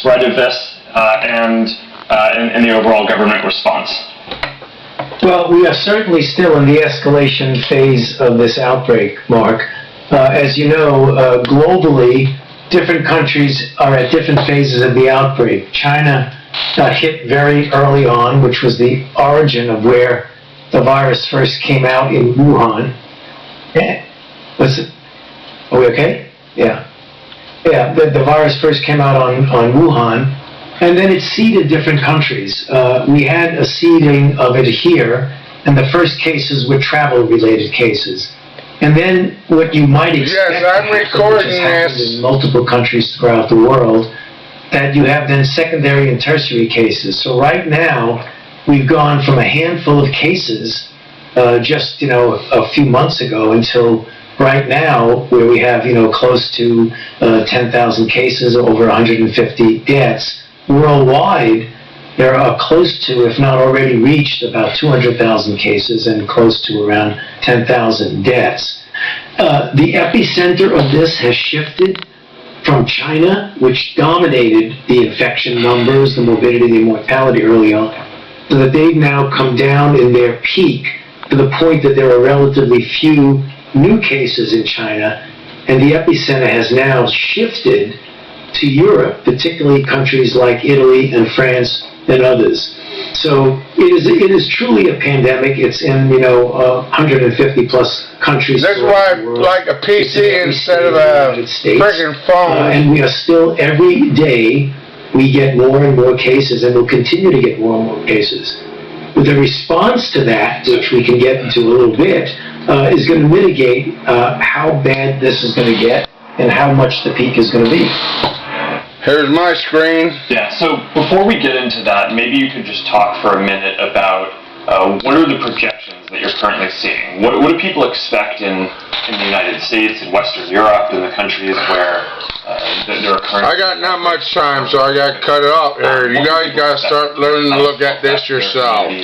spread of this and the overall government response? Well, we are certainly still in the escalation phase of this outbreak, Mark. As you know, globally, different countries are at different phases of the outbreak. China got hit very early on, which was the origin of where the virus first came out in Wuhan. Are we okay? Yeah. Yeah, the virus first came out on Wuhan, and then it seeded different countries. We had a seeding of it here, and the first cases were travel-related cases. And then what you might expect which has happened in multiple countries throughout the world, that you have then secondary and tertiary cases. So right now, we've gone from a handful of cases just a few months ago until right now, where we have close to 10,000 cases, over 150 deaths. Worldwide, there are close to, if not already reached, about 200,000 cases and close to around 10,000 deaths. The epicenter of this has shifted from China, which dominated the infection numbers, the morbidity, the mortality early on, so that they've now come down in their peak to the point that there are relatively few new cases in China, and the epicenter has now shifted to Europe, particularly countries like Italy and France and others. So it is truly a pandemic. It's in 150 plus countries. That's why I like a PC instead of a friggin' phone. And we are still, every day we get more and more cases, and we'll continue to get more and more cases. But the response to that, which we can get into a little bit, is going to mitigate how bad this is going to get and how much the peak is going to be. Here's my screen. Yeah, so before we get into that, maybe you could just talk for a minute about what are the projections that you're currently seeing? What do people expect in the United States, in Western Europe, in the countries where there are current... I got not much time, so I got to cut it off here. You guys got to start learning to look at this yourself.